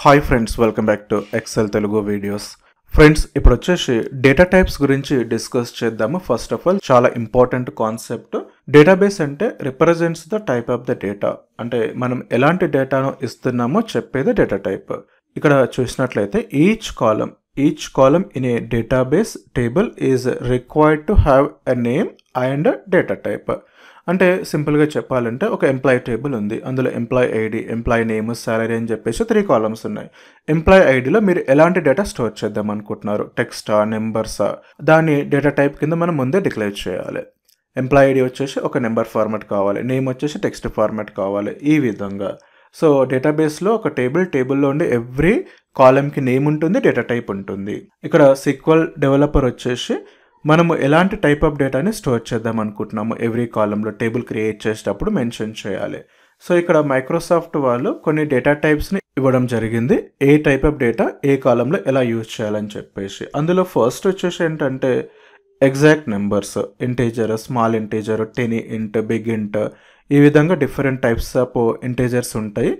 Hi friends, welcome back to Excel Telugu videos. Friends, ఇప్పుడు వచ్చేసి data types గురించి discuss చేద్దాము. ఫస్ట్ ఆఫ్ ఆల్ చాలా ఇంపార్టెంట్ కాన్సెప్ట్. డేటాబేస్ అంటే represents the type of the data. అంటే మనం ఎలాంటి డేటాను ఇస్తున్నామో చెప్పేది డేటా టైప్. ఇక్కడ చూసినట్లయితే each column in a database table is required to have a name and data type. అంటే సింపుల్గా చెప్పాలంటే ఒక ఎంప్లాయీ టేబుల్ ఉంది. అందులో employee ID, employee name, salary అని చెప్పేసి 3 కాలమ్స్ ఉన్నాయి. ఎంప్లాయీ ఐడిలో మీరు ఎలాంటి డేటా స్టోర్ చేద్దాం అనుకుంటున్నారు? టెక్స్టా, నెంబర్సా? దాన్ని డేటా టైప్ కింద మనం ముందే డిక్లేర్ చేయాలి. ఎంప్లాయీ ఐడి వచ్చేసి ఒక నెంబర్ ఫార్మాట్ కావాలి, నేమ్ వచ్చేసి టెక్స్ట్ ఫార్మాట్ కావాలి. ఈ విధంగా సో డేటాబేస్లో ఒక టేబుల్లో ఉండే ఎవ్రీ కాలమ్కి నేమ్ ఉంటుంది, డేటా టైప్ ఉంటుంది. ఇక్కడ SQL డెవలపర్ వచ్చేసి మనము ఎలాంటి టైప్ ఆఫ్ డేటాని స్టోర్ చేద్దాం అనుకుంటున్నాము ఎవ్రీ కాలంలో టేబుల్ క్రియేట్ చేసేటప్పుడు మెన్షన్ చేయాలి. సో ఇక్కడ మైక్రోసాఫ్ట్ వాళ్ళు కొన్ని డేటా టైప్స్ని ఇవ్వడం జరిగింది. ఏ టైప్ ఆఫ్ డేటా ఏ కాలంలో ఎలా యూజ్ చేయాలని చెప్పేసి. అందులో ఫస్ట్ వచ్చేసి ఏంటంటే exact numbers, integer, small integer, tiny int, big int, ఈ విధంగా డిఫరెంట్ టైప్స్ ఆఫ్ ఇంటీజర్స్ ఉంటాయి.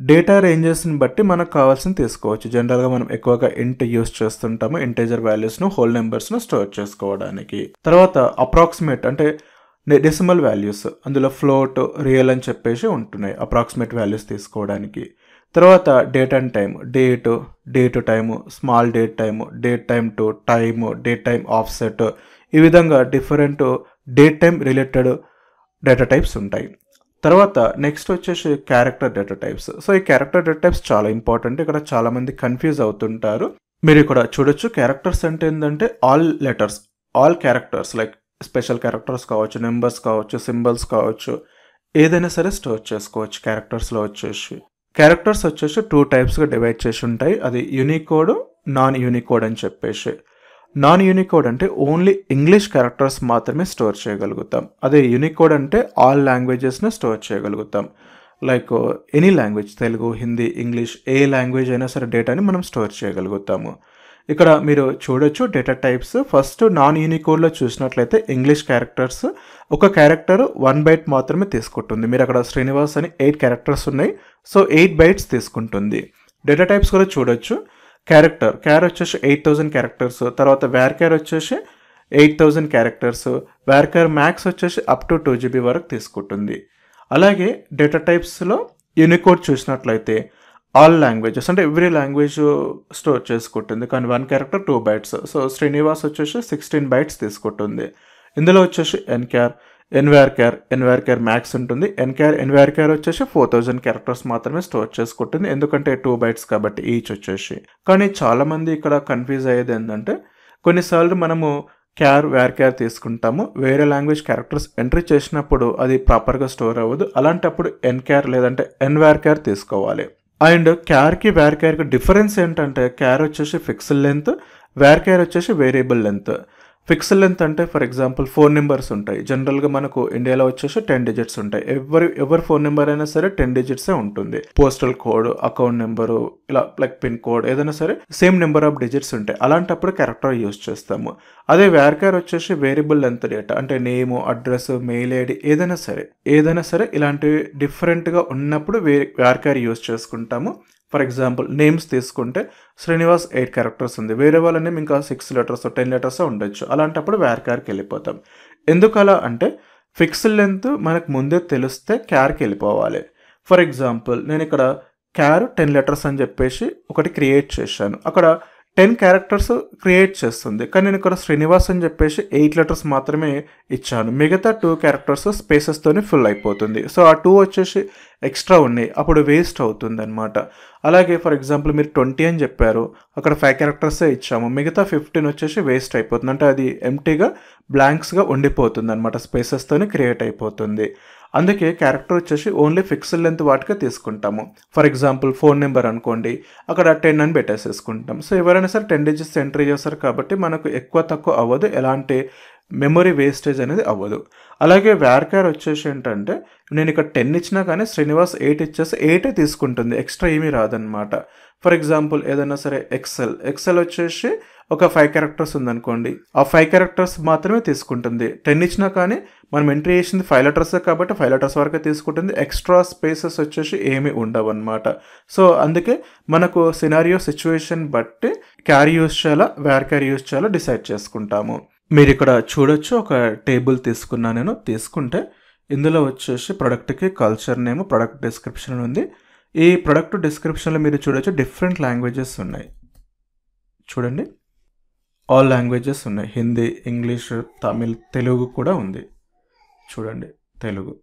డేటా రేంజెస్ని బట్టి మనకు కావాల్సింది తీసుకోవచ్చు. జనరల్గా మనం ఎక్కువగా ఇంట్ యూస్ చేస్తుంటాము, ఇంటీజర్ వాల్యూస్ను, హోల్ నెంబర్స్ను స్టోర్ చేసుకోవడానికి. తర్వాత అప్రాక్సిమేట్ అంటే డెసిమల్ వాల్యూస్, అందులో ఫ్లోట్, రియల్ అని చెప్పేసి ఉంటున్నాయి అప్రాక్సిమేట్ వాల్యూస్ తీసుకోవడానికి. తర్వాత date and time, date time, small date time to time, date time offset, ఈ విధంగా different date time related data types ఉంటాయి. తర్వాత నెక్స్ట్ వచ్చేసి క్యారెక్టర్ డేటా టైప్స్. సో ఈ క్యారెక్టర్ డేటా టైప్స్ చాలా ఇంపార్టెంట్. ఇక్కడ చాలామంది కన్ఫ్యూజ్ అవుతుంటారు. మీరు ఇక్కడ చూడొచ్చు, క్యారెక్టర్స్ అంటే ఏంటంటే all letters, all characters like special characters కావచ్చు, నెంబర్స్ కావచ్చు, సింబల్స్ కావచ్చు, ఏదైనా సరే స్టోర్ చేసుకోవచ్చు క్యారెక్టర్స్లో వచ్చేసి. క్యారెక్టర్స్ వచ్చేసి 2 టైప్స్గా డివైడ్ చేసి ఉంటాయి. అది యూనికోడ్, నాన్ యూనికోడ్ అని చెప్పేసి. నాన్ యూనికోడ్ అంటే ఓన్లీ ఇంగ్లీష్ క్యారెక్టర్స్ మాత్రమే స్టోర్ చేయగలుగుతాం. అదే యూనికోడ్ అంటే ఆల్ లాంగ్వేజెస్ని స్టోర్ చేయగలుగుతాం. Like any language, Telugu, Hindi, English, ఏ లాంగ్వేజ్ అయినా సరే డేటాని మనం స్టోర్ చేయగలుగుతాము. ఇక్కడ మీరు చూడొచ్చు డేటా టైప్స్. ఫస్ట్ నాన్ యూనికోడ్లో చూసినట్లయితే ఇంగ్లీష్ క్యారెక్టర్స్, ఒక క్యారెక్టర్ 1 బైట్ మాత్రమే తీసుకుంటుంది. మీరు అక్కడ శ్రీనివాస్ అని 8 క్యారెక్టర్స్ ఉన్నాయి, సో 8 బైట్స్ తీసుకుంటుంది. డేటా టైప్స్ కూడా చూడొచ్చు. క్యార్ వచ్చేసి 8000 క్యారెక్టర్స్, తర్వాత వేర్ వచ్చేసి 8000 క్యారెక్టర్స్, వేర్ మ్యాక్స్ వచ్చేసి అప్ టు 2 GB వరకు తీసుకుంటుంది. అలాగే డేటా టైప్స్లో యూనికోడ్ చూసినట్లయితే ఆల్ లాంగ్వేజెస్ అంటే ఎవ్రీ లాంగ్వేజ్ స్టోర్ చేసుకుంటుంది, కానీ 1 క్యారెక్టర్ 2 బైట్స్. సో శ్రీనివాస్ వచ్చేసి 16 బైట్స్ తీసుకుంటుంది. ఇందులో వచ్చేసి ఎన్వేర్ మ్యాక్స్ ఉంటుంది. ఎన్వేర్ వచ్చేసి 4000 క్యారెక్టర్స్ మాత్రమే స్టోర్ చేసుకుంటుంది, ఎందుకంటే 2 బైట్స్ కాబట్టి ఈచ్ వచ్చేసి. కానీ చాలామంది ఇక్కడ కన్ఫ్యూజ్ అయ్యేది ఏంటంటే కొన్నిసార్లు మనము వేర్ తీసుకుంటాము, వేరే లాంగ్వేజ్ క్యారెక్టర్స్ ఎంట్రీ చేసినప్పుడు అది ప్రాపర్గా స్టోర్ అవ్వదు. అలాంటప్పుడు లేదంటే ఎన్వేర్ తీసుకోవాలి. అండ్ క్యార్కి వేర్కి డిఫరెన్స్ ఏంటంటే క్యార్ వచ్చేసి ఫిక్స్డ్ లెంత్, వేర్ వచ్చేసి వేరియబుల్ లెంత్. ఫిక్స్డ్ లెంత్ అంటే ఫర్ ఎగ్జాంపుల్ 4 నెంబర్స్ ఉంటాయి. జనరల్గా మనకు ఇండియాలో వచ్చేసి 10 డిజిట్స్ ఉంటాయి. ఎవరి ఫోన్ నెంబర్ అయినా సరే 10 డిజిట్సే ఉంటుంది. పోస్టల్ కోడ్, అకౌంట్ నెంబరు, ఇలా లైక్ పిన్ కోడ్ ఏదైనా సరే సేమ్ నెంబర్ ఆఫ్ డిజిట్స్ ఉంటాయి. అలాంటప్పుడు క్యారెక్టర్ యూజ్ చేస్తాము. అదే వేర్ వచ్చేసి వేరియబుల్ లెంత్ డేటా అంటే నేము, అడ్రస్, మెయిల్ ఐడి ఏదైనా సరే ఇలాంటివి డిఫరెంట్గా ఉన్నప్పుడు వేర్ యూజ్ చేసుకుంటాము. ఫర్ ఎగ్జాంపుల్ నేమ్స్ తీసుకుంటే శ్రీనివాస్ 8 క్యారెక్టర్స్ ఉంది, వేరే వాళ్ళ నేమ్ ఇంకా 6 లెటర్స్ 10 లెటర్స్ ఉండొచ్చు. అలాంటప్పుడు వేర్కి వెళ్ళిపోతాం. ఎందుకు అలా అంటే ఫిక్స్డ్ లెంత్ మనకు ముందే తెలిస్తే క్యార్కి వెళ్ళిపోవాలి. ఫర్ ఎగ్జాంపుల్ నేను ఇక్కడ క్యార్ 10 లెటర్స్ అని చెప్పేసి ఒకటి క్రియేట్ చేశాను, అక్కడ 10 క్యారెక్టర్స్ క్రియేట్ చేస్తుంది, కానీ నేను ఇక్కడ శ్రీనివాస్ అని చెప్పేసి 8 లెటర్స్ మాత్రమే ఇచ్చాను. మిగతా 2 క్యారెక్టర్స్ స్పేసెస్తోనే ఫుల్ అయిపోతుంది. సో ఆ 2 వచ్చేసి ఎక్స్ట్రా ఉన్నాయి, అప్పుడు వేస్ట్ అవుతుంది అనమాట. అలాగే ఫర్ ఎగ్జాంపుల్ మీరు 20 అని చెప్పారు, అక్కడ 5 క్యారెక్టర్సే ఇచ్చాము, మిగతా 15 వచ్చేసి వేస్ట్ అయిపోతుంది. అంటే అది ఎంటీగా బ్లాంక్స్గా ఉండిపోతుంది అనమాట, స్పేసెస్తోనే క్రియేట్ అయిపోతుంది. అందుకే క్యారెక్టర్ వచ్చేసి ఓన్లీ ఫిక్స్డ్ లెంత్ వాటికే తీసుకుంటాము. ఫర్ ఎగ్జాంపుల్ ఫోన్ నెంబర్ అనుకోండి, అక్కడ 10 అని పెట్టేసేసుకుంటాం. సో ఎవరైనా సరే 10 డిజిట్స్ ఎంట్రీ చేస్తారు కాబట్టి మనకు ఎక్కువ తక్కువ అవ్వదు, ఎలాంటి మెమరీ వేస్టేజ్ అనేది అవ్వదు. అలాగే varchar వచ్చేసి ఏంటంటే నేను ఇక్కడ 10 ఇచ్చినా కానీ శ్రీనివాస్ 8 ఇచ్చేసి 8 తీసుకుంటుంది, ఎక్స్ట్రా ఏమీ రాదనమాట. ఫర్ ఎగ్జాంపుల్ ఏదైనా సరే ఎక్సెల్ వచ్చేసి ఒక 5 క్యారెక్టర్స్ ఉందనుకోండి, ఆ 5 క్యారెక్టర్స్ మాత్రమే తీసుకుంటుంది. 10 ఇచ్చినా కానీ మనం ఎంట్రీ చేసింది 5 లెటర్సే కాబట్టి 5 లెటర్స్ వరకే తీసుకుంటుంది, ఎక్స్ట్రా స్పేసెస్ వచ్చేసి ఏమీ ఉండవు అనమాట. సో అందుకే మనకు సినారియో సిచ్యువేషన్ బట్టి క్యారీ యూస్ చేయాలా varchar యూస్ చేయాలా డిసైడ్ చేసుకుంటాము. మీరు ఇక్కడ చూడొచ్చు, ఒక టేబుల్ తీసుకున్నా నేను. తీసుకుంటే ఇందులో వచ్చేసి ప్రొడక్ట్కి కల్చర్ నేమ్, ప్రొడక్ట్ డిస్క్రిప్షన్ ఉంది. ఈ ప్రొడక్ట్ డిస్క్రిప్షన్లో మీరు చూడొచ్చు డిఫరెంట్ లాంగ్వేజెస్ ఉన్నాయి. చూడండి, ఆల్ లాంగ్వేజెస్ ఉన్నాయి, హిందీ, ఇంగ్లీష్, తమిళ్, తెలుగు కూడా ఉంది. చూడండి, తెలుగు,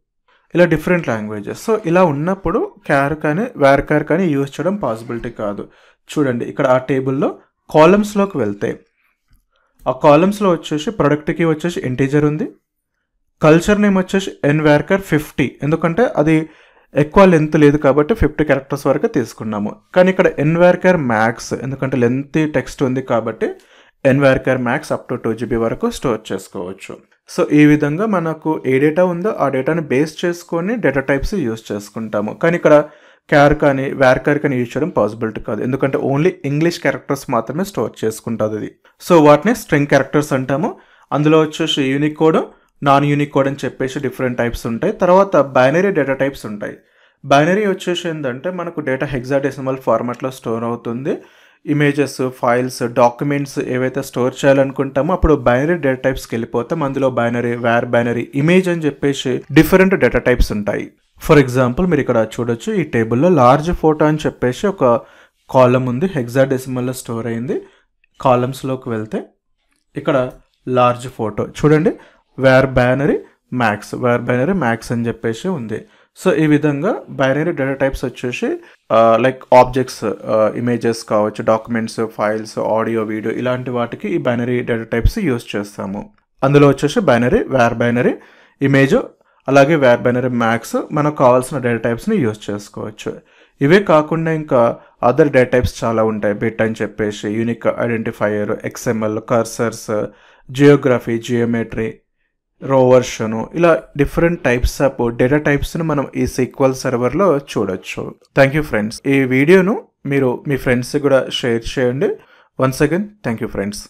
ఇలా డిఫరెంట్ లాంగ్వేజెస్. సో ఇలా ఉన్నప్పుడు varchar కానీ యూజ్ చేయడం పాసిబిలిటీ కాదు. చూడండి, ఇక్కడ ఆ టేబుల్లో కాలమ్స్లోకి వెళ్తే ఆ కాలమ్స్లో వచ్చేసి ప్రొడక్ట్కి వచ్చేసి ఇంటీజర్ ఉంది, కల్చర్ నేమ్ వచ్చేసి varchar 50, ఎందుకంటే అది ఎక్కువ లెంత్ లేదు కాబట్టి 50 క్యారెక్టర్స్ వరకు తీసుకున్నాము. కానీ ఇక్కడ varchar max, ఎందుకంటే లెంత్ టెక్స్ట్ ఉంది కాబట్టి varchar max up to 2 GB వరకు స్టోర్ చేసుకోవచ్చు. సో ఈ విధంగా మనకు ఏ డేటా ఉందో ఆ డేటాని బేస్ చేసుకొని డేటా టైప్స్ యూజ్ చేసుకుంటాము. కానీ ఇక్కడ varchar కానీ యూజ్ చేయడం పాసిబిలిటీ కాదు, ఎందుకంటే ఓన్లీ ఇంగ్లీష్ క్యారెక్టర్స్ మాత్రమే స్టోర్ చేసుకుంటుంది అది. సో వాటిని స్ట్రింగ్ క్యారెక్టర్స్ అంటాము. అందులో వచ్చేసి యూనికోడ్, నాన్ యూనికోడ్ అని చెప్పేసి డిఫరెంట్ టైప్స్ ఉంటాయి. తర్వాత బైనరీ డేటా టైప్స్ ఉంటాయి. బైనరీ వచ్చేసి ఏంటంటే మనకు డేటా హెక్సాడెసిమల్ ఫార్మాట్లో స్టోర్ అవుతుంది. ఇమేజెస్, ఫైల్స్, డాక్యుమెంట్స్ ఏవైతే స్టోర్ చేయాలనుకుంటామో అప్పుడు బైనరీ డేటా టైప్స్కి వెళ్ళిపోతాం. అందులో బైనరీ, బైనరీ, ఇమేజ్ అని చెప్పేసి డిఫరెంట్ డేటా టైప్స్ ఉంటాయి. ఫర్ ఎగ్జాంపుల్ మీరు ఇక్కడ చూడొచ్చు, ఈ టేబుల్లో లార్జ్ ఫోటో అని చెప్పేసి ఒక కాలం ఉంది, హెక్సాడెసిమల్లో స్టోర్ అయింది. కాలమ్స్లోకి వెళ్తే ఇక్కడ లార్జ్ ఫోటో చూడండి, బైనరీ మ్యాక్స్ అని చెప్పేసి ఉంది. సో ఈ విధంగా బైనరీ డేటా టైప్స్ వచ్చేసి లైక్ ఆబ్జెక్ట్స్, ఇమేజెస్ కావచ్చు, డాక్యుమెంట్స్, ఫైల్స్, ఆడియో, వీడియో, ఇలాంటి వాటికి ఈ బైనరీ డేటా టైప్స్ యూజ్ చేస్తాము. అందులో వచ్చేసి బైనరీ, ఇమేజ్, అలాగే బైనరీ మ్యాక్స్ మనకు కావాల్సిన డేటా టైప్స్ని యూజ్ చేసుకోవచ్చు. ఇవే కాకుండా ఇంకా అదర్ డేటా టైప్స్ చాలా ఉంటాయి. బిట్ అని చెప్పేసి, unique identifier, XML, cursors, Geography, geometry, రో వర్షను, ఇలా డిఫరెంట్ టైప్స్ ఆఫ్ డేటా టైప్స్ని మనం ఈ SQL సర్వర్లో చూడొచ్చు. Thank you friends. ఈ వీడియోను మీరు మీ ఫ్రెండ్స్కి కూడా షేర్ చేయండి. Once again thank you friends.